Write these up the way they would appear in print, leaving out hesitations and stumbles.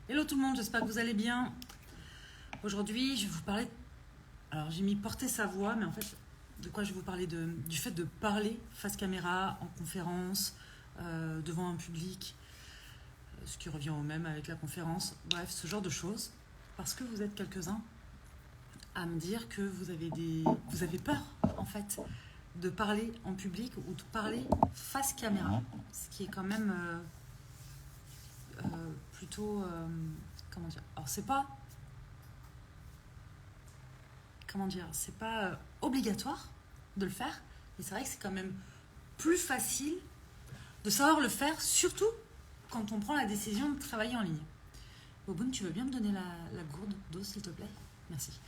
Hello tout le monde, j'espère que vous allez bien. Aujourd'hui, je vais vous parler... Alors, j'ai mis porter sa voix, mais en fait, de quoi je vais vous parler du fait de parler face caméra, en conférence, devant un public, ce qui revient au même avec la conférence. Bref, ce genre de choses. Parce que vous êtes quelques-uns à me dire que vous avez peur, en fait, de parler en public ou de parler face caméra. Ce qui est quand même plutôt... comment dire? Alors, c'est pas... Comment dire? C'est pas obligatoire de le faire, mais c'est vrai que c'est quand même plus facile de savoir le faire, surtout quand on prend la décision de travailler en ligne. Boboun, tu veux bien me donner la gourde d'eau, s'il te plaît? Merci.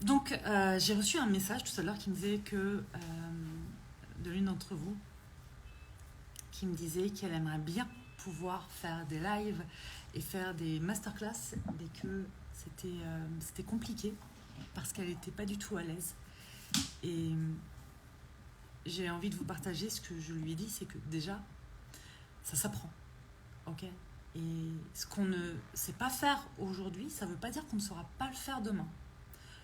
Donc, j'ai reçu un message tout à l'heure qui me disait que, de l'une d'entre vous, qui me disait qu'elle aimerait bien pouvoir faire des lives et faire des masterclass, mais que c'était compliqué parce qu'elle n'était pas du tout à l'aise. Et j'ai envie de vous partager ce que je lui ai dit, c'est que déjà, ça s'apprend. Ok? Et ce qu'on ne sait pas faire aujourd'hui, ça ne veut pas dire qu'on ne saura pas le faire demain.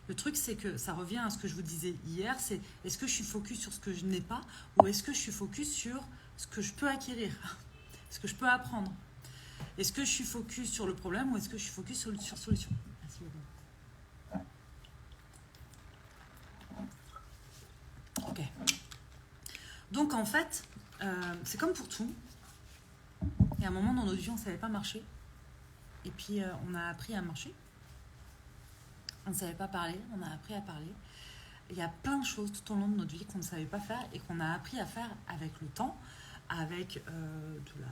Le truc, c'est que ça revient à ce que je vous disais hier, c'est est-ce que je suis focus sur ce que je n'ai pas ou est-ce que je suis focus sur ce que je peux acquérir, ce que je peux apprendre. Est-ce que je suis focus sur le problème ou est-ce que je suis focus sur la solution? Merci beaucoup. Ok. Donc en fait, c'est comme pour tout. Il y a un moment dans notre vie, on ne savait pas marcher. Et puis on a appris à marcher. On ne savait pas parler, on a appris à parler. Il y a plein de choses tout au long de notre vie qu'on ne savait pas faire et qu'on a appris à faire avec le temps, avec de la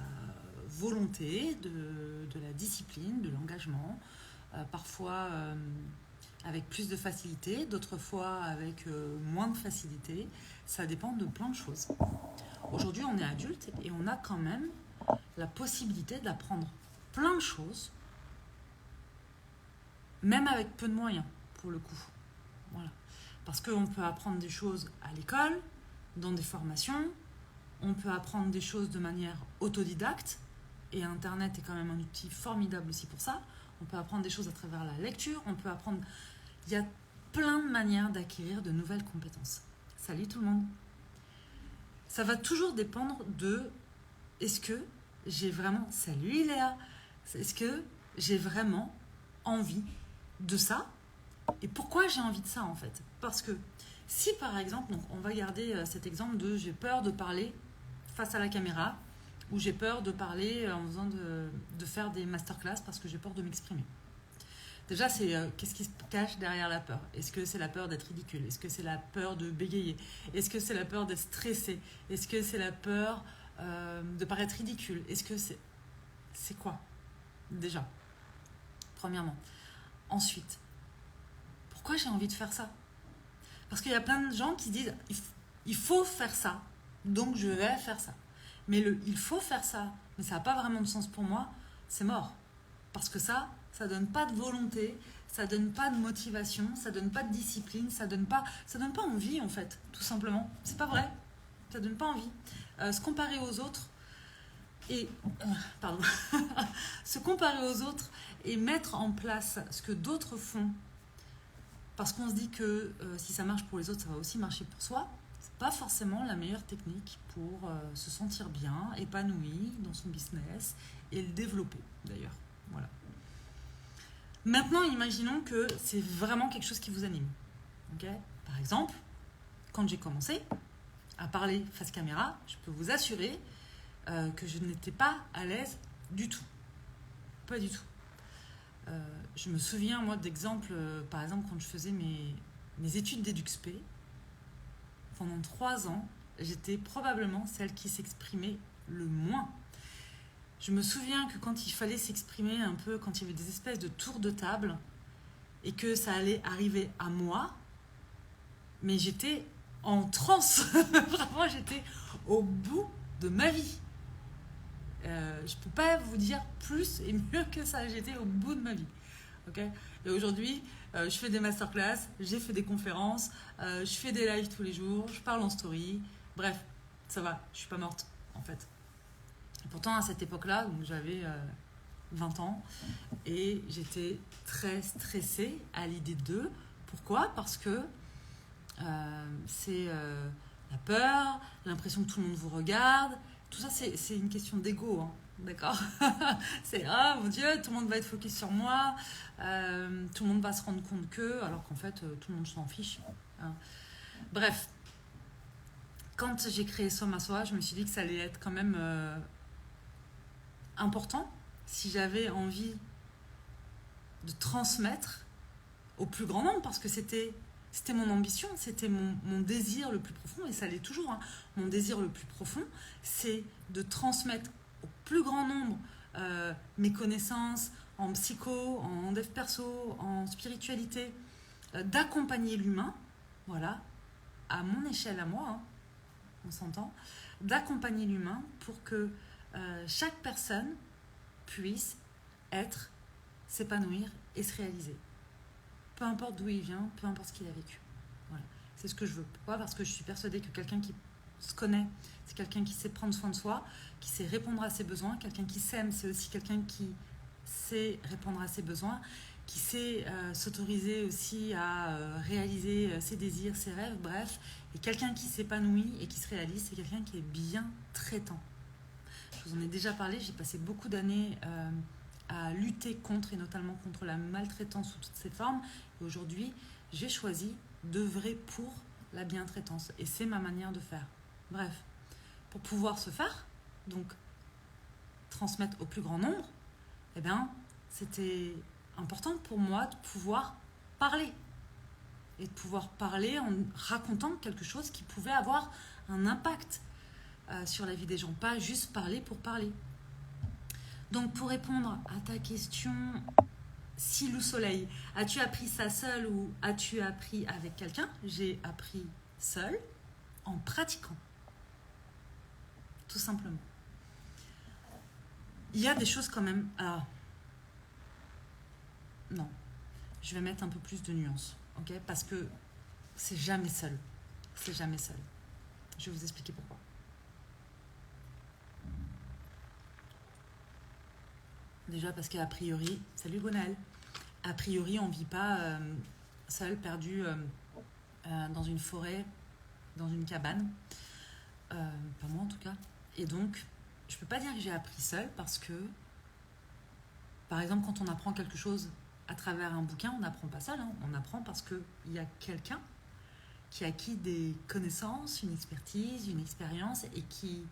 volonté, de la discipline, de l'engagement, parfois avec plus de facilité, d'autres fois avec moins de facilité. Ça dépend de plein de choses. Aujourd'hui, on est adulte et on a quand même la possibilité d'apprendre plein de choses, même avec peu de moyens, pour le coup. Voilà. Parce qu'on peut apprendre des choses à l'école, dans des formations, on peut apprendre des choses de manière autodidacte, et Internet est quand même un outil formidable aussi pour ça. On peut apprendre des choses à travers la lecture, on peut apprendre... Il y a plein de manières d'acquérir de nouvelles compétences. Salut tout le monde. Ça va toujours dépendre de... Est-ce que j'ai vraiment... Salut Léa. Est-ce que j'ai vraiment envie de ça? Et pourquoi j'ai envie de ça en fait? Parce que si par exemple, donc on va garder cet exemple de j'ai peur de parler face à la caméra ou j'ai peur de parler en faisant de faire des masterclass parce que j'ai peur de m'exprimer. Déjà, c'est qu'est-ce qui se cache derrière la peur? Est-ce que c'est la peur d'être ridicule? Est-ce que c'est la peur de bégayer? Est-ce que c'est la peur d'être stressé? Est-ce que c'est la peur de paraître ridicule? Est-ce que c'est quoi? Déjà, premièrement. Ensuite, pourquoi j'ai envie de faire ça? Parce qu'il y a plein de gens qui disent il faut faire ça, donc je vais faire ça. Mais il faut faire ça, mais ça n'a pas vraiment de sens pour moi, c'est mort. Parce que ça donne pas de volonté, ça donne pas de motivation, ça donne pas de discipline, ça donne pas envie en fait, tout simplement. C'est pas vrai, ça donne pas envie. Se comparer aux autres et pardon, se comparer aux autres et mettre en place ce que d'autres font. Parce qu'on se dit que si ça marche pour les autres, ça va aussi marcher pour soi. C'est pas forcément la meilleure technique pour se sentir bien, épanoui dans son business et le développer d'ailleurs. Voilà. Maintenant, imaginons que c'est vraiment quelque chose qui vous anime. Okay? Par exemple, quand j'ai commencé à parler face caméra, je peux vous assurer que je n'étais pas à l'aise du tout. Pas du tout. Je me souviens, moi, d'exemples, par exemple, quand je faisais mes études d'EduxP, pendant 3 ans, j'étais probablement celle qui s'exprimait le moins. Je me souviens que quand il fallait s'exprimer un peu, quand il y avait des espèces de tours de table, et que ça allait arriver à moi, mais j'étais en transe. Vraiment, j'étais au bout de ma vie. Je ne peux pas vous dire plus et mieux que ça. J'étais au bout de ma vie. Okay, et aujourd'hui, je fais des masterclass, j'ai fait des conférences, je fais des lives tous les jours, je parle en story. Bref, ça va, je suis pas morte en fait. Et pourtant, à cette époque-là, donc j'avais 20 ans, et j'étais très stressée à l'idée d'eux. Pourquoi? Parce que c'est la peur, l'impression que tout le monde vous regarde. Tout ça, c'est une question d'ego, hein, d'accord? C'est ah mon Dieu, tout le monde va être focus sur moi, tout le monde va se rendre compte que, alors qu'en fait, tout le monde s'en fiche, hein. Bref, quand j'ai créé Somme à Soi, je me suis dit que ça allait être quand même important si j'avais envie de transmettre au plus grand nombre, parce que c'était mon ambition, c'était mon désir le plus profond, et ça l'est toujours, hein. Mon désir le plus profond, c'est de transmettre au plus grand nombre mes connaissances en psycho, en dev perso, en spiritualité, d'accompagner l'humain, voilà, à mon échelle à moi, hein, on s'entend, d'accompagner l'humain pour que chaque personne puisse être, s'épanouir et se réaliser. Peu importe d'où il vient, peu importe ce qu'il a vécu. Voilà. C'est ce que je veux. Pourquoi? Parce que je suis persuadée que quelqu'un qui se connaît, c'est quelqu'un qui sait prendre soin de soi, qui sait répondre à ses besoins. Quelqu'un qui s'aime, c'est aussi quelqu'un qui sait répondre à ses besoins, qui sait s'autoriser aussi à réaliser ses désirs, ses rêves, bref. Et quelqu'un qui s'épanouit et qui se réalise, c'est quelqu'un qui est bien traitant. Je vous en ai déjà parlé, j'ai passé beaucoup d'années à lutter contre, et notamment contre la maltraitance sous toutes ses formes. Et aujourd'hui, j'ai choisi d'œuvrer pour la bientraitance. Et c'est ma manière de faire. Bref, pour pouvoir se faire, donc transmettre au plus grand nombre, eh bien, c'était important pour moi de pouvoir parler. Et de pouvoir parler en racontant quelque chose qui pouvait avoir un impact sur la vie des gens. Pas juste parler pour parler. Donc, pour répondre à ta question, Silou Soleil, as-tu appris ça seul ou as-tu appris avec quelqu'un? J'ai appris seul en pratiquant. Tout simplement. Il y a des choses quand même... Ah, non, je vais mettre un peu plus de nuances, ok? Parce que c'est jamais seul. C'est jamais seul. Je vais vous expliquer pourquoi. Déjà parce qu'a priori, salut Gonal, a priori on ne vit pas seul, perdu dans une forêt, dans une cabane, pas moi en tout cas. Et donc, je ne peux pas dire que j'ai appris seul parce que, par exemple, quand on apprend quelque chose à travers un bouquin, on n'apprend pas seul, hein. On apprend parce qu'il y a quelqu'un qui a acquis des connaissances, une expertise, une expérience et qui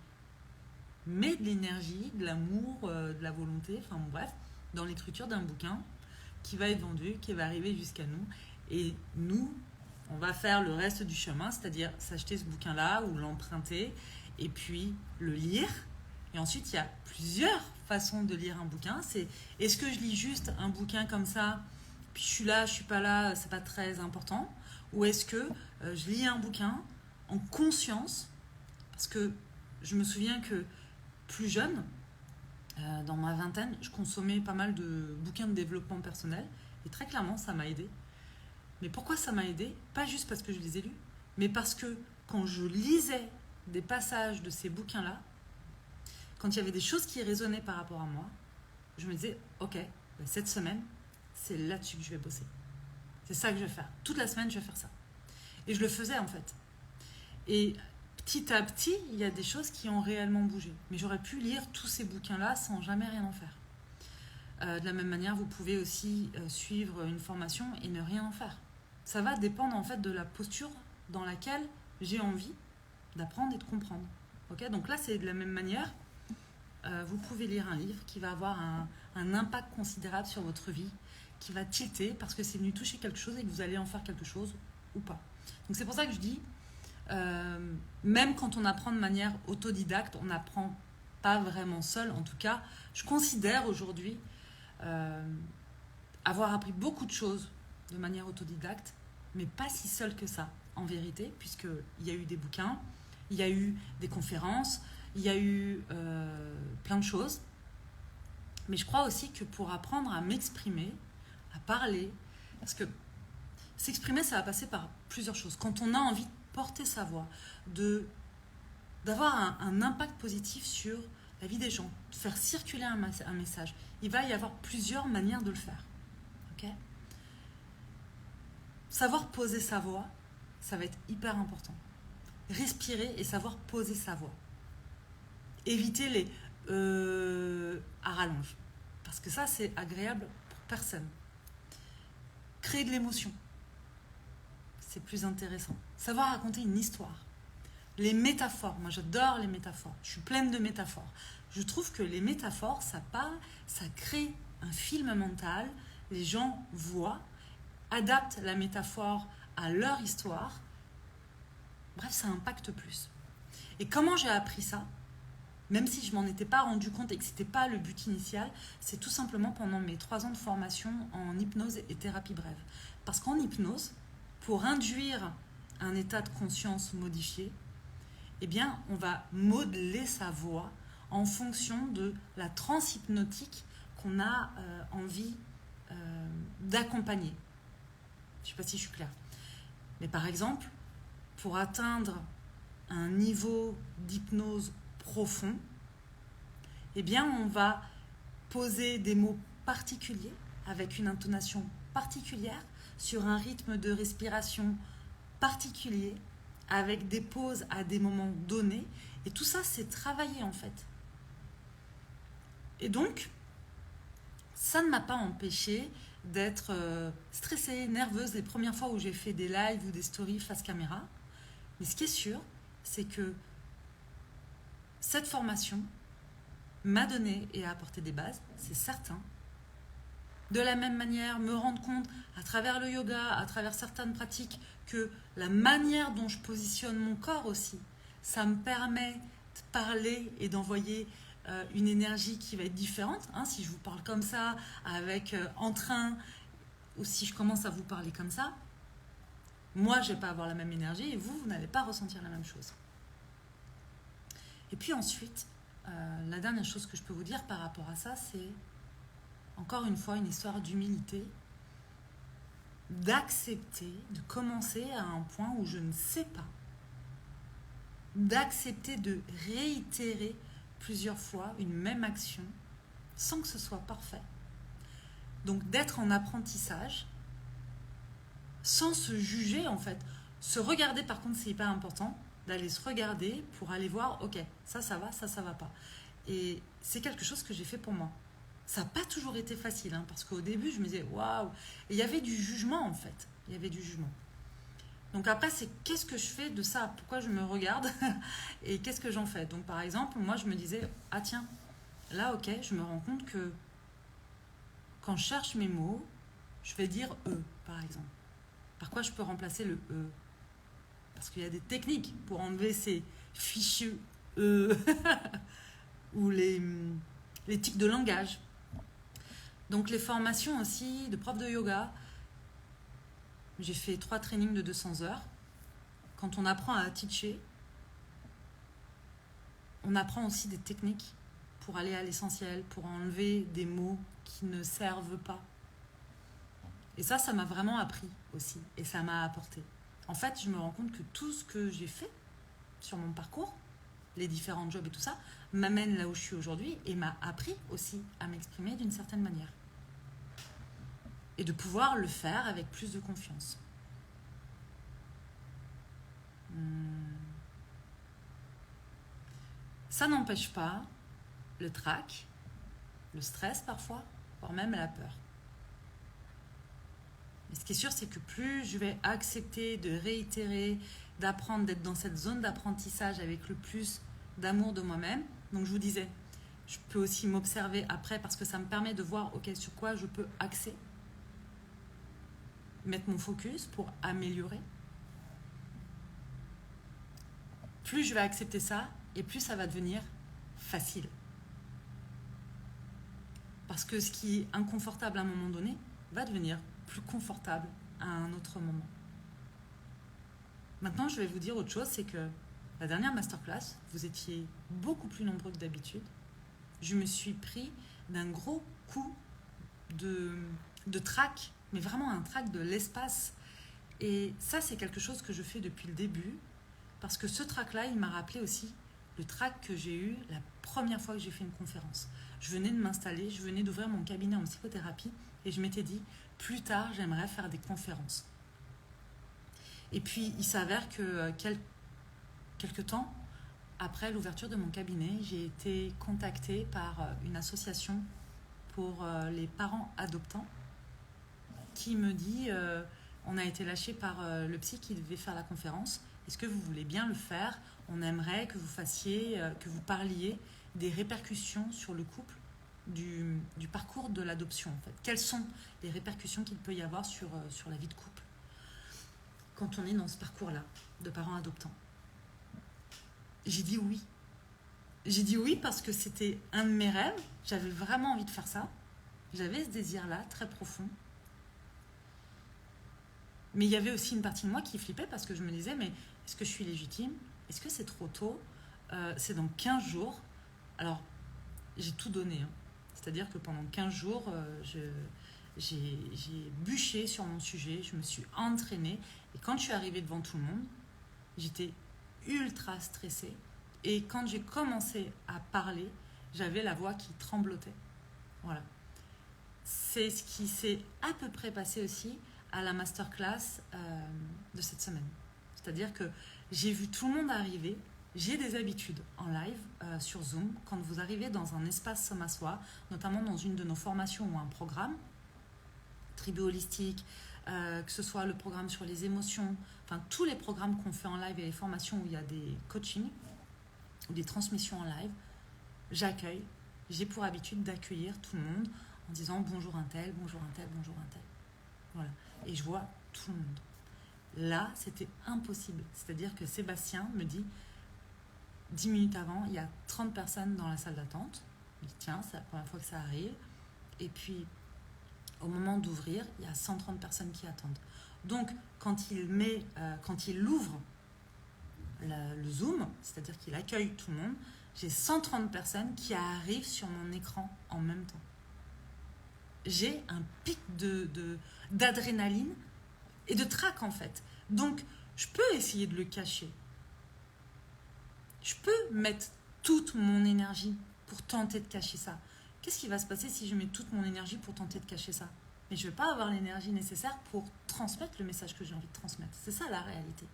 met de l'énergie, de l'amour, de la volonté, enfin bon, bref, dans l'écriture d'un bouquin qui va être vendu, qui va arriver jusqu'à nous. Et nous, on va faire le reste du chemin, c'est-à-dire s'acheter ce bouquin-là ou l'emprunter et puis le lire. Et ensuite, il y a plusieurs façons de lire un bouquin. C'est, est-ce que je lis juste un bouquin comme ça, puis je suis là, je suis pas là, c'est pas très important, ou est-ce que je lis un bouquin en conscience, parce que je me souviens que plus jeune, dans ma vingtaine, je consommais pas mal de bouquins de développement personnel et très clairement, ça m'a aidé. Mais pourquoi ça m'a aidé? Pas juste parce que je les ai lus, mais parce que quand je lisais des passages de ces bouquins-là, quand il y avait des choses qui résonnaient par rapport à moi, je me disais, ok, cette semaine, c'est là-dessus que je vais bosser. C'est ça que je vais faire. Toute la semaine, je vais faire ça. Et je le faisais en fait. Et petit à petit, il y a des choses qui ont réellement bougé. Mais j'aurais pu lire tous ces bouquins-là sans jamais rien en faire. De la même manière, vous pouvez aussi suivre une formation et ne rien en faire. Ça va dépendre en fait de la posture dans laquelle j'ai envie d'apprendre et de comprendre. Okay, donc là, c'est de la même manière. Vous pouvez lire un livre qui va avoir un impact considérable sur votre vie, qui va tilter parce que c'est venu toucher quelque chose et que vous allez en faire quelque chose ou pas. Donc c'est pour ça que je dis, même quand on apprend de manière autodidacte, on n'apprend pas vraiment seul. En tout cas, je considère aujourd'hui avoir appris beaucoup de choses de manière autodidacte, mais pas si seul que ça, en vérité, puisqu'il y a eu des bouquins, il y a eu des conférences, il y a eu plein de choses. Mais je crois aussi que pour apprendre à m'exprimer, à parler, parce que s'exprimer, ça va passer par plusieurs choses. Quand on a envie de porter sa voix, d'avoir un impact positif sur la vie des gens, de faire circuler un message. Il va y avoir plusieurs manières de le faire. Ok ? Savoir poser sa voix, ça va être hyper important. Respirer et savoir poser sa voix. Éviter les à rallonge. Parce que ça, c'est agréable pour personne. Créer de l'émotion. C'est plus intéressant. Savoir raconter une histoire. Les métaphores. Moi, j'adore les métaphores. Je suis pleine de métaphores. Je trouve que les métaphores, ça crée un film mental. Les gens voient, adaptent la métaphore à leur histoire. Bref, ça impacte plus. Et comment j'ai appris ça ? Même si je m'en étais pas rendu compte et que c'était pas le but initial, c'est tout simplement pendant mes 3 ans de formation en hypnose et thérapie brève. Parce qu'en hypnose, pour induire un état de conscience modifié, eh bien, on va modeler sa voix en fonction de la transe hypnotique qu'on a envie d'accompagner. Je sais pas si je suis claire. Mais par exemple, pour atteindre un niveau d'hypnose profond, eh bien, on va poser des mots particuliers avec une intonation particulière sur un rythme de respiration particulier avec des pauses à des moments donnés. Et tout ça, c'est travaillé en fait. Et donc, ça ne m'a pas empêché d'être stressée, nerveuse les premières fois où j'ai fait des lives ou des stories face caméra. Mais ce qui est sûr, c'est que cette formation m'a donné et a apporté des bases, c'est certain. De la même manière, me rendre compte à travers le yoga, à travers certaines pratiques, que la manière dont je positionne mon corps aussi, ça me permet de parler et d'envoyer une énergie qui va être différente. Hein, si je vous parle comme ça, avec entrain, ou si je commence à vous parler comme ça, moi, je ne vais pas avoir la même énergie et vous n'allez pas ressentir la même chose. Et puis ensuite, la dernière chose que je peux vous dire par rapport à ça, c'est encore une fois une histoire d'humilité, d'accepter, de commencer à un point où je ne sais pas, d'accepter de réitérer plusieurs fois une même action sans que ce soit parfait. Donc d'être en apprentissage sans se juger en fait. Se regarder par contre c'est hyper important, d'aller se regarder pour aller voir, ok, ça va, ça va pas. Et c'est quelque chose que j'ai fait pour moi. Ça n'a pas toujours été facile, hein, parce qu'au début je me disais waouh, et il y avait du jugement en fait, il y avait du jugement. Donc après c'est qu'est-ce que je fais de ça, pourquoi je me regarde et qu'est-ce que j'en fais. Donc par exemple moi je me disais ah tiens, là ok, je me rends compte que quand je cherche mes mots, je vais dire par exemple. Par quoi je peux remplacer le parce qu'il y a des techniques pour enlever ces fichus ou les tics de langage. Donc les formations aussi de prof de yoga, j'ai fait 3 trainings de 200 heures. Quand on apprend à teacher, on apprend aussi des techniques pour aller à l'essentiel, pour enlever des mots qui ne servent pas. Et ça m'a vraiment appris aussi, et ça m'a apporté. En fait, je me rends compte que tout ce que j'ai fait sur mon parcours, les différents jobs et tout ça, m'amène là où je suis aujourd'hui et m'a appris aussi à m'exprimer d'une certaine manière. Et de pouvoir le faire avec plus de confiance. Ça n'empêche pas le trac, le stress parfois, voire même la peur. Mais ce qui est sûr, c'est que plus je vais accepter de réitérer, d'apprendre, d'être dans cette zone d'apprentissage avec le plus d'amour de moi-même. Donc je vous disais, je peux aussi m'observer après parce que ça me permet de voir ok, sur quoi je peux axer, mettre mon focus pour améliorer. Plus je vais accepter ça et plus ça va devenir facile. Parce que ce qui est inconfortable à un moment donné va devenir plus confortable à un autre moment. Maintenant, je vais vous dire autre chose, c'est que la dernière masterclass, vous étiez beaucoup plus nombreux que d'habitude. Je me suis pris d'un gros coup de trac, mais vraiment un trac de l'espace. Et ça, c'est quelque chose que je fais depuis le début, parce que ce trac-là, il m'a rappelé aussi le trac que j'ai eu la première fois que j'ai fait une conférence. Je venais de m'installer, je venais d'ouvrir mon cabinet en psychothérapie et je m'étais dit, plus tard, j'aimerais faire des conférences. Et puis, il s'avère que quelques temps après l'ouverture de mon cabinet, j'ai été contactée par une association pour les parents adoptants qui me dit on a été lâché par le psy qui devait faire la conférence. Est-ce que vous voulez bien le faire? On aimerait que vous fassiez, que vous parliez des répercussions sur le couple du parcours de l'adoption en fait. Quelles sont les répercussions qu'il peut y avoir sur la vie de couple quand on est dans ce parcours-là de parents adoptants? J'ai dit oui. J'ai dit oui parce que c'était un de mes rêves. J'avais vraiment envie de faire ça. J'avais ce désir-là, très profond. Mais il y avait aussi une partie de moi qui flippait parce que je me disais, mais est-ce que je suis légitime? Est-ce que c'est trop tôt? C'est dans 15 jours. Alors, j'ai tout donné. Hein. C'est-à-dire que pendant 15 jours, j'ai bûché sur mon sujet, je me suis entraînée. Et quand je suis arrivée devant tout le monde, j'étais ultra stressée. Et quand j'ai commencé à parler, j'avais la voix qui tremblotait. Voilà. C'est ce qui s'est à peu près passé aussi à la masterclass de cette semaine. C'est-à-dire que j'ai vu tout le monde arriver. J'ai des habitudes en live sur Zoom. Quand vous arrivez dans un espace Soma Soi, notamment dans une de nos formations ou un programme, tribu holistique, que ce soit le programme sur les émotions, enfin tous les programmes qu'on fait en live et les formations où il y a des coachings ou des transmissions en live, j'accueille. J'ai pour habitude d'accueillir tout le monde en disant bonjour un tel, bonjour un tel, bonjour un tel. Voilà. Et je vois tout le monde. Là, c'était impossible. C'est-à-dire que Sébastien me dit 10 minutes avant, il y a 30 personnes dans la salle d'attente. Je dis tiens, c'est la première fois que ça arrive. Et puis, au moment d'ouvrir, il y a 130 personnes qui attendent. Donc, quand il ouvre le Zoom, c'est-à-dire qu'il accueille tout le monde, j'ai 130 personnes qui arrivent sur mon écran en même temps. J'ai un pic d'adrénaline et de trac en fait. Donc, je peux essayer de le cacher. Je peux mettre toute mon énergie pour tenter de cacher ça. Qu'est-ce qui va se passer si je mets toute mon énergie pour tenter de cacher ça? Mais je ne vais pas avoir l'énergie nécessaire pour transmettre le message que j'ai envie de transmettre. C'est ça la réalité.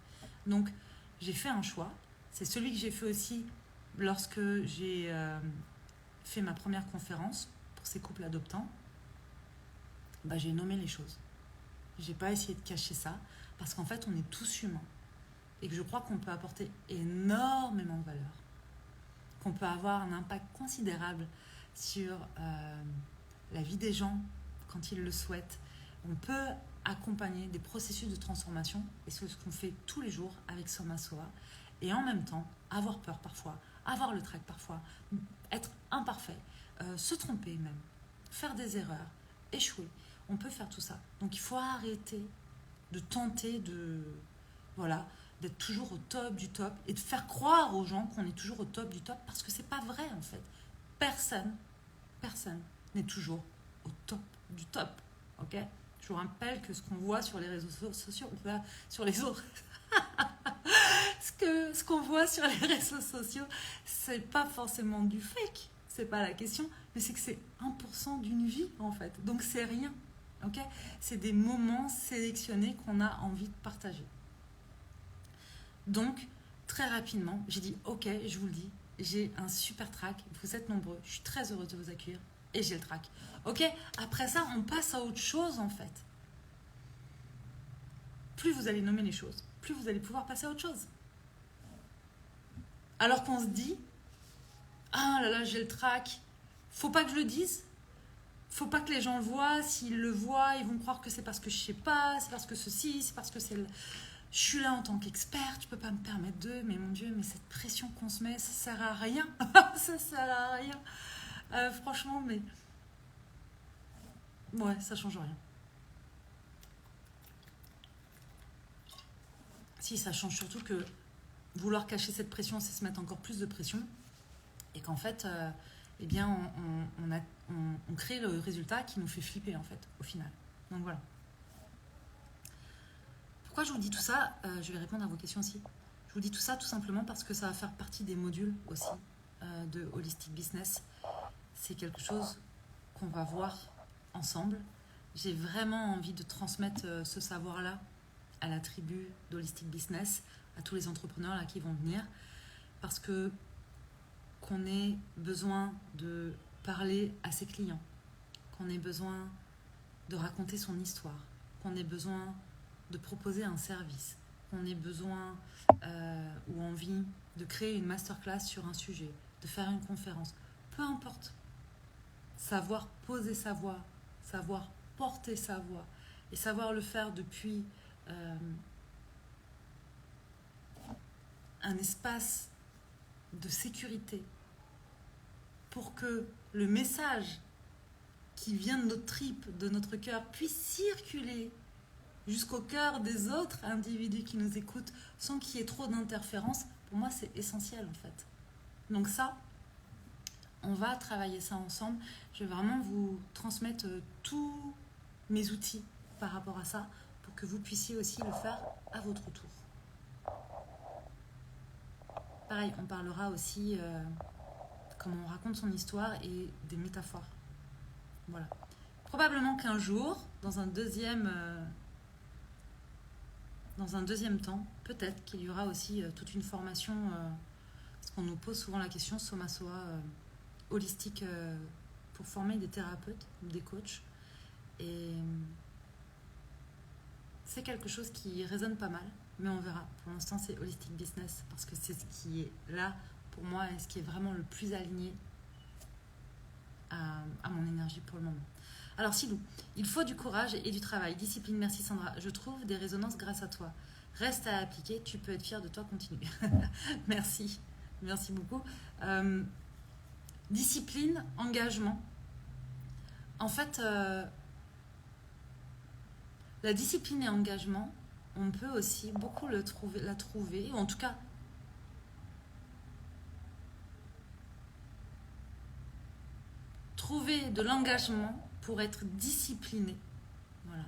Donc, j'ai fait un choix. C'est celui que j'ai fait aussi lorsque j'ai fait ma première conférence pour ces couples adoptants. Bah, j'ai nommé les choses. Je n'ai pas essayé de cacher ça parce qu'en fait, on est tous humains et que je crois qu'on peut apporter énormément de valeur, qu'on peut avoir un impact considérable sur la vie des gens quand ils le souhaitent. On peut accompagner des processus de transformation et c'est ce qu'on fait tous les jours avec Soma Soa et en même temps avoir peur parfois, avoir le trac parfois, être imparfait, se tromper même, faire des erreurs, échouer. On peut faire tout ça. Donc il faut arrêter de tenter d'être toujours au top du top et de faire croire aux gens qu'on est toujours au top du top parce que c'est pas vrai en fait. Personne n'est toujours au top du top. Ok? Je vous rappelle que ce qu'on voit sur les réseaux sociaux, sur les autres, ce qu'on voit sur les réseaux sociaux, c'est pas forcément du fake. C'est pas la question, mais c'est que c'est 1% d'une vie en fait. Donc c'est rien. Okay, c'est des moments sélectionnés qu'on a envie de partager. Donc, très rapidement, j'ai dit, ok, je vous le dis, j'ai un super track, vous êtes nombreux, je suis très heureuse de vous accueillir, et j'ai le track. Ok, après ça, on passe à autre chose en fait. Plus vous allez nommer les choses, plus vous allez pouvoir passer à autre chose. Alors qu'on se dit, ah là là, j'ai le track, faut pas que je le dise. Faut pas que les gens le voient. S'ils le voient, ils vont croire que c'est parce que je sais pas, c'est parce que ceci, c'est parce que c'est... Je suis là en tant qu'expert, tu peux pas me permettre de... Mais mon Dieu, mais cette pression qu'on se met, ça sert à rien. Ça sert à rien. Franchement, mais... Ouais, ça change rien. Si, ça change surtout que vouloir cacher cette pression, c'est se mettre encore plus de pression. Et qu'en fait... eh bien, on crée le résultat qui nous fait flipper, en fait, au final. Donc, voilà. Pourquoi je vous dis tout ça? Je vais répondre à vos questions aussi. Je vous dis tout ça tout simplement parce que ça va faire partie des modules aussi de Holistic Business. C'est quelque chose qu'on va voir ensemble. J'ai vraiment envie de transmettre ce savoir-là à la tribu d'Holistic Business, à tous les entrepreneurs là qui vont venir, parce que qu'on ait besoin de parler à ses clients, qu'on ait besoin de raconter son histoire, qu'on ait besoin de proposer un service, qu'on ait besoin ou envie de créer une masterclass sur un sujet, de faire une conférence, peu importe. Savoir poser sa voix, savoir porter sa voix et savoir le faire depuis un espace de sécurité pour que le message qui vient de notre tripes, de notre cœur, puisse circuler jusqu'au cœur des autres individus qui nous écoutent sans qu'il y ait trop d'interférences, pour moi c'est essentiel en fait. Donc ça, on va travailler ça ensemble. Je vais vraiment vous transmettre tous mes outils par rapport à ça pour que vous puissiez aussi le faire à votre tour. Pareil, on parlera aussi comment on raconte son histoire et des métaphores. Voilà. Probablement qu'un jour, dans un deuxième temps, peut-être qu'il y aura aussi toute une formation, parce qu'on nous pose souvent la question, Soma Soa, holistique, pour former des thérapeutes ou des coachs. Et c'est quelque chose qui résonne pas mal, mais on verra. Pour l'instant, c'est Holistic Business, parce que c'est ce qui est là, pour moi, et ce qui est vraiment le plus aligné à mon énergie pour le moment. Alors Silou, il faut du courage et du travail, discipline, merci Sandra, je trouve des résonances grâce à toi. Reste à appliquer, tu peux être fière de toi, continue. Merci beaucoup. Discipline, engagement. En fait, la discipline et engagement, on peut aussi beaucoup la trouver, ou en tout cas, trouver de l'engagement pour être discipliné. Voilà.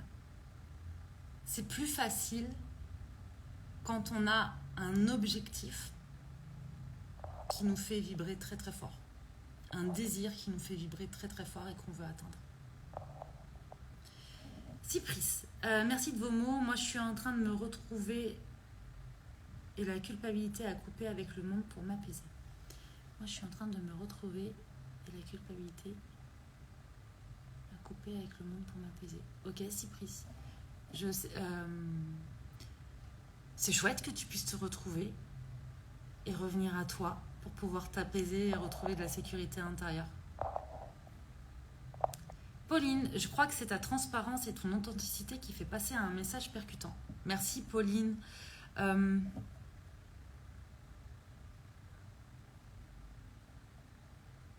C'est plus facile quand on a un objectif qui nous fait vibrer très très fort. Un désir qui nous fait vibrer très très fort et qu'on veut atteindre. Cypris, merci de vos mots. Moi, je suis en train de me retrouver et la culpabilité à couper avec le monde pour m'apaiser. Moi, je suis en train de me retrouver et la culpabilité à couper avec le monde pour m'apaiser. Ok, Cypris. C'est chouette que tu puisses te retrouver et revenir à toi pour pouvoir t'apaiser et retrouver de la sécurité intérieure. Pauline, je crois que c'est ta transparence et ton authenticité qui fait passer un message percutant. Merci Pauline.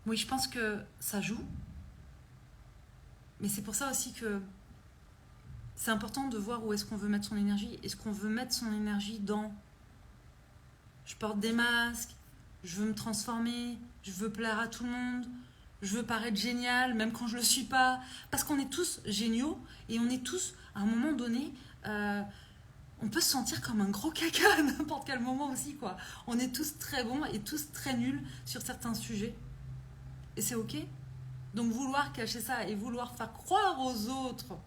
Oui, je pense que ça joue. Mais c'est pour ça aussi que c'est important de voir où est-ce qu'on veut mettre son énergie. Est-ce qu'on veut mettre son énergie dans je porte des masques, je veux me transformer, je veux plaire à tout le monde, je veux paraître génial, même quand je le suis pas. Parce qu'on est tous géniaux et on est tous, à un moment donné, on peut se sentir comme un gros caca à n'importe quel moment aussi, quoi. On est tous très bons et tous très nuls sur certains sujets. Et c'est ok. Donc vouloir cacher ça et vouloir faire croire aux autres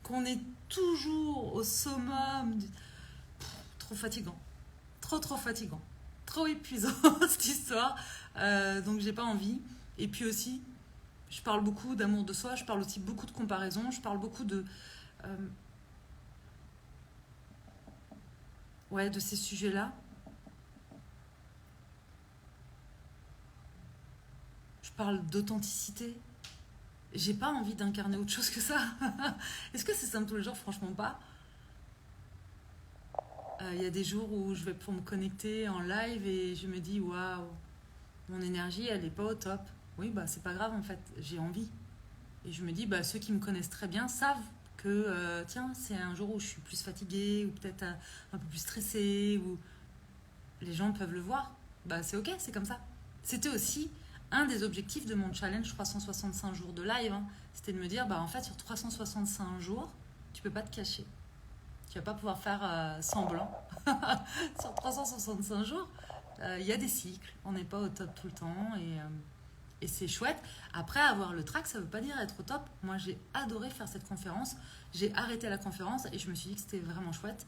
qu'on est toujours au summum, trop fatigant. Trop fatigant. Trop épuisant cette histoire. Donc j'ai pas envie. Et puis aussi, je parle beaucoup d'amour de soi, je parle aussi beaucoup de comparaison, je parle beaucoup de ces sujets-là. Je parle d'authenticité. J'ai pas envie d'incarner autre chose que ça. Est-ce que c'est simple tous les jours? Franchement pas. Il y a des jours où je vais pour me connecter en live et je me dis waouh, mon énergie elle est pas au top. Oui, bah c'est pas grave en fait, j'ai envie. Et je me dis, bah ceux qui me connaissent très bien savent que tiens, c'est un jour où je suis plus fatiguée ou peut-être un peu plus stressée, ou les gens peuvent le voir. Bah c'est ok, c'est comme ça. C'était aussi un des objectifs de mon challenge 365 jours de live. C'était de me dire, bah en fait sur 365 jours, tu peux pas te cacher. Tu vas pas pouvoir faire semblant. Sur 365 jours, il y a des cycles. On n'est pas au top tout le temps et c'est chouette. Après, avoir le track, ça veut pas dire être au top. Moi, j'ai adoré faire cette conférence. J'ai arrêté la conférence et je me suis dit que c'était vraiment chouette,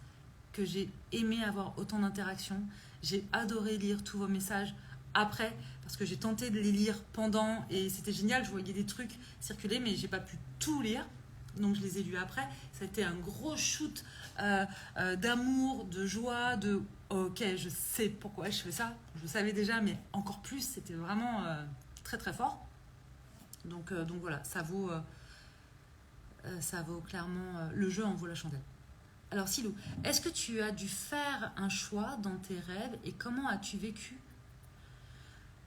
que j'ai aimé avoir autant d'interactions. J'ai adoré lire tous vos messages après, parce que j'ai tenté de les lire pendant et c'était génial. Je voyais des trucs circuler, mais j'ai pas pu tout lire. Donc, je les ai lus après. Ça a été un gros shoot d'amour, de joie, de ok, je sais pourquoi je fais ça. Je le savais déjà, mais encore plus, c'était vraiment très très fort. Donc voilà, ça vaut clairement, le jeu en vaut la chandelle. Alors Silou, est-ce que tu as dû faire un choix dans tes rêves et comment as-tu vécu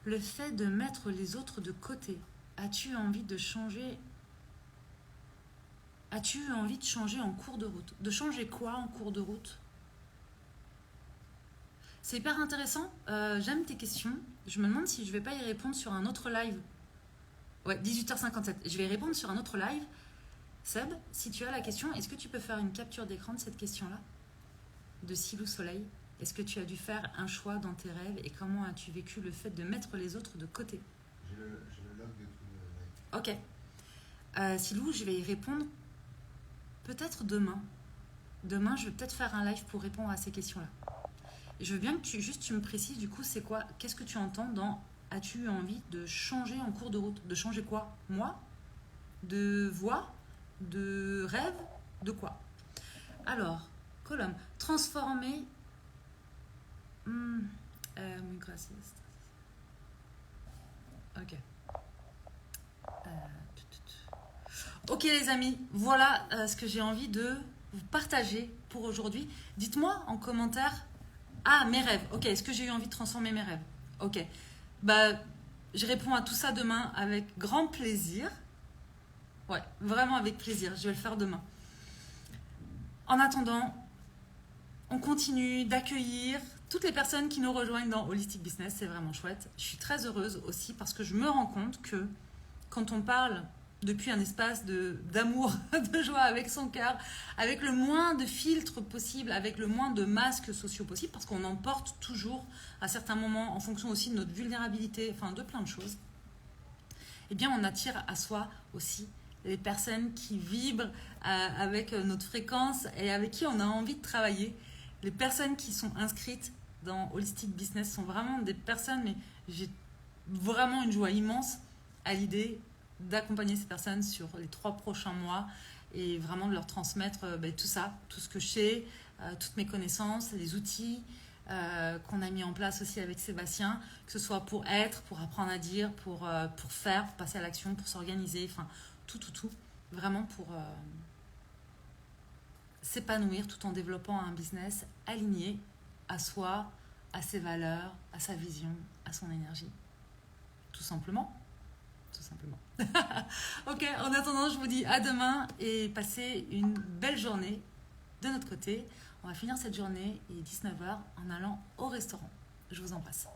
le fait de mettre les autres de côté? As-tu eu envie de changer en cours de route? De changer quoi en cours de route? C'est hyper intéressant. J'aime tes questions. Je me demande si je vais pas y répondre sur un autre live. Ouais, 18h57. Je vais y répondre sur un autre live. Seb, si tu as la question, est-ce que tu peux faire une capture d'écran de cette question-là? De Silou Soleil. Est-ce que tu as dû faire un choix dans tes rêves et comment as-tu vécu le fait de mettre les autres de côté? J'ai le log de tout le live. Ok. Silou, je vais y répondre peut-être demain. Demain, je vais peut-être faire un live pour répondre à ces questions-là. Et je veux bien que tu me précises du coup, c'est quoi? Qu'est-ce que tu entends dans as-tu eu envie de changer en cours de route? De changer quoi? Moi? De voix? De rêve? De quoi? Alors, colonne. Transformer. Gracias. Ok. Ok les amis, voilà ce que j'ai envie de vous partager pour aujourd'hui. Dites-moi en commentaire. Ah, mes rêves. Ok, est-ce que j'ai eu envie de transformer mes rêves? Ok. Bah, je réponds à tout ça demain avec grand plaisir. Ouais, vraiment avec plaisir. Je vais le faire demain. En attendant, on continue d'accueillir toutes les personnes qui nous rejoignent dans Holistic Business. C'est vraiment chouette. Je suis très heureuse aussi parce que je me rends compte que quand on parle depuis un espace d'amour, de joie avec son cœur, avec le moins de filtres possible, avec le moins de masques sociaux possible, parce qu'on en porte toujours à certains moments en fonction aussi de notre vulnérabilité, enfin de plein de choses, eh bien on attire à soi aussi les personnes qui vibrent avec notre fréquence et avec qui on a envie de travailler. Les personnes qui sont inscrites dans Holistic Business sont vraiment des personnes, mais j'ai vraiment une joie immense à l'idée d'accompagner ces personnes sur les 3 prochains mois et vraiment de leur transmettre tout ça, tout ce que je sais, toutes mes connaissances, les outils qu'on a mis en place aussi avec Sébastien, que ce soit pour être, pour apprendre à dire, pour faire, pour passer à l'action, pour s'organiser, enfin tout, vraiment pour s'épanouir tout en développant un business aligné à soi, à ses valeurs, à sa vision, à son énergie. Tout simplement. Ok, en attendant, je vous dis à demain et passez une belle journée de notre côté. On va finir cette journée, il est 19h, en allant au restaurant. Je vous embrasse.